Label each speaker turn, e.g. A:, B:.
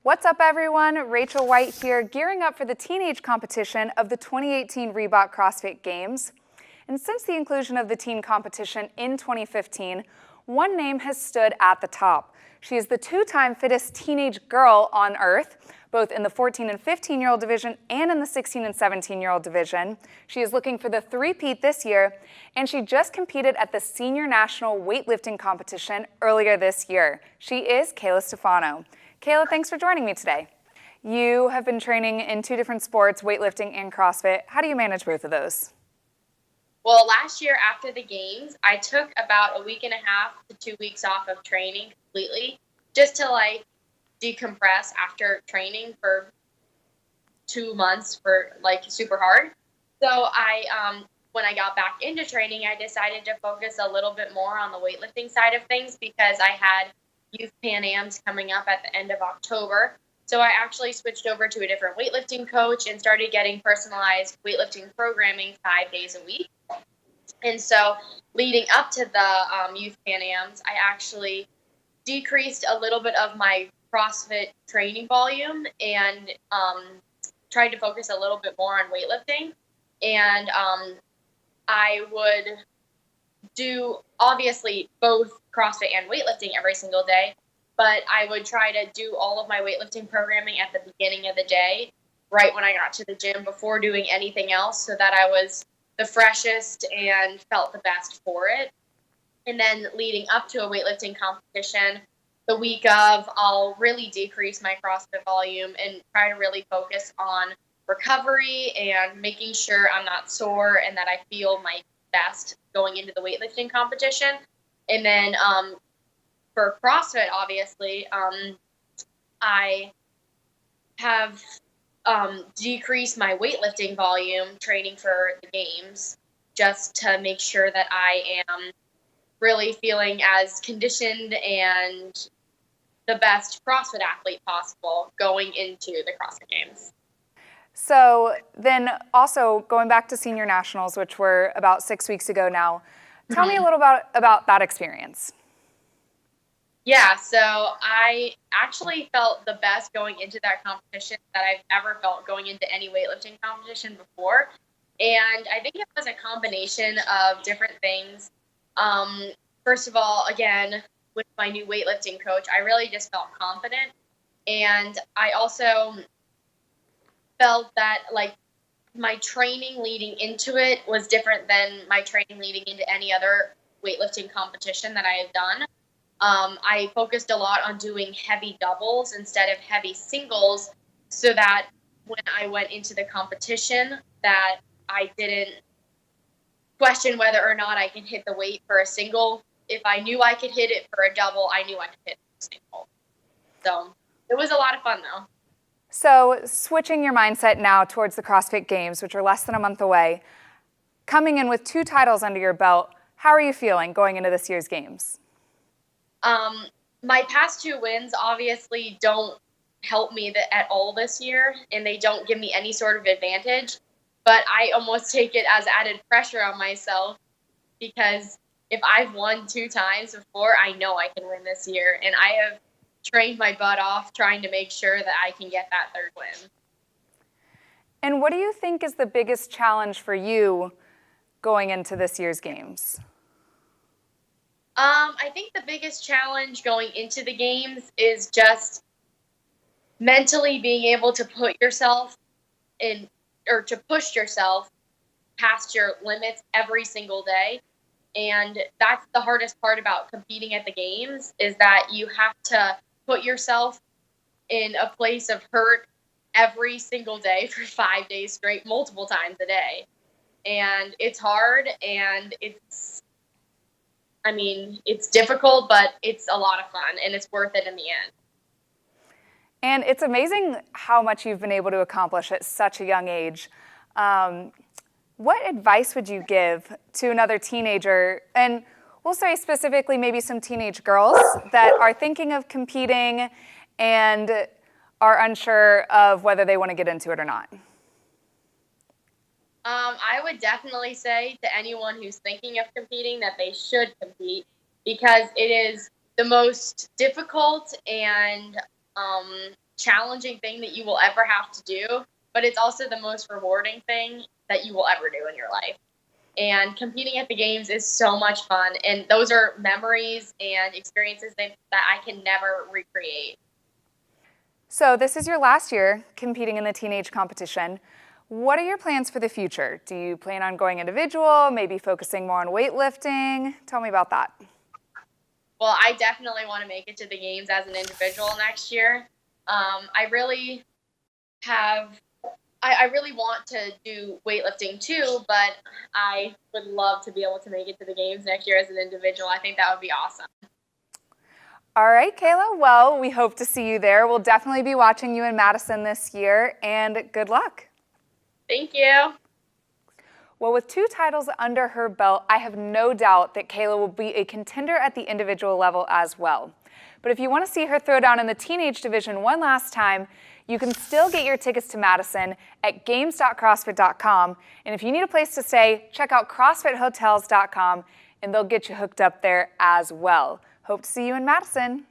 A: What's up, everyone? Rachel White here, gearing up for the teenage competition of the 2018 Reebok CrossFit Games. And since the inclusion of the teen competition in 2015, one name has stood at the top. She is the two-time fittest teenage girl on earth, both in the 14 and 15-year-old division and in the 16 and 17-year-old division. She is looking for the three-peat this year, and she just competed at the Senior National Weightlifting Competition earlier this year. She is Kaela Stephano. Kaela, thanks for joining me today. You have been training in two different sports, weightlifting and CrossFit. How do you manage both of those?
B: Well, last year after the games, I took about a week and a half to 2 weeks off of training completely, just to decompress after training for 2 months for super hard. So when I got back into training, I decided to focus a little bit more on the weightlifting side of things because I had youth PanAms coming up at the end of October. So I actually switched over to a different weightlifting coach and started getting personalized weightlifting programming 5 days a week. And so leading up to the youth PanAms, I actually decreased a little bit of my CrossFit training volume and tried to focus a little bit more on weightlifting. And I would do obviously both CrossFit and weightlifting every single day, but I would try to do all of my weightlifting programming at the beginning of the day, right when I got to the gym before doing anything else, so that I was the freshest and felt the best for it. And then leading up to a weightlifting competition, the week of, I'll really decrease my CrossFit volume and try to really focus on recovery and making sure I'm not sore and that I feel my best going into the weightlifting competition. And then for CrossFit, obviously, I have decreased my weightlifting volume training for the games just to make sure that I am really feeling as conditioned and the best CrossFit athlete possible going into the CrossFit Games.
A: So then also going back to Senior Nationals, which were about 6 weeks ago now, tell me a little about that experience.
B: Yeah, so I actually felt the best going into that competition that I've ever felt going into any weightlifting competition before. And I think it was a combination of different things. First of all, again, with my new weightlifting coach, I really just felt confident. And I also felt that my training leading into it was different than my training leading into any other weightlifting competition that I had done. I focused a lot on doing heavy doubles instead of heavy singles so that when I went into the competition that I didn't question whether or not I can hit the weight for a single. If I knew I could hit it for a double, I knew I could hit it for a single. So it was a lot of fun, though.
A: So switching your mindset now towards the CrossFit Games, which are less than a month away, coming in with 2 titles under your belt, how are you feeling going into this year's Games?
B: My past 2 wins obviously don't help me at all this year, and they don't give me any sort of advantage, but I almost take it as added pressure on myself because if I've won 2 times before, I know I can win this year, and I have trained my butt off trying to make sure that I can get that 3rd win.
A: And what do you think is the biggest challenge for you going into this year's Games?
B: I think the biggest challenge going into the games is just mentally being able to put yourself in, or to push yourself past your limits every single day. And that's the hardest part about competing at the games, is that you have to put yourself in a place of hurt every single day for 5 days straight, multiple times a day. And it's hard, and it's difficult, but it's a lot of fun, and it's worth it in the end.
A: And it's amazing how much you've been able to accomplish at such a young age. What advice would you give to another teenager, and we'll say specifically maybe some teenage girls that are thinking of competing and are unsure of whether they want to get into it or not?
B: I would definitely say to anyone who's thinking of competing that they should compete because it is the most difficult and challenging thing that you will ever have to do, but it's also the most rewarding thing that you will ever do in your life. And competing at the games is so much fun, and those are memories and experiences that I can never recreate.
A: So this is your last year competing in the teenage competition. What are your plans for the future? Do you plan on going individual, maybe focusing more on weightlifting? Tell me about that.
B: Well, I definitely want to make it to the games as an individual next year. I really want to do weightlifting too, but I would love to be able to make it to the games next year as an individual. I think that would be awesome.
A: All right, Kaela, well, we hope to see you there. We'll definitely be watching you in Madison this year, and good luck.
B: Thank you.
A: Well, with 2 titles under her belt, I have no doubt that Kaela will be a contender at the individual level as well. But if you want to see her throw down in the teenage division one last time, you can still get your tickets to Madison at games.crossfit.com. And if you need a place to stay, check out crossfithotels.com, and they'll get you hooked up there as well. Hope to see you in Madison.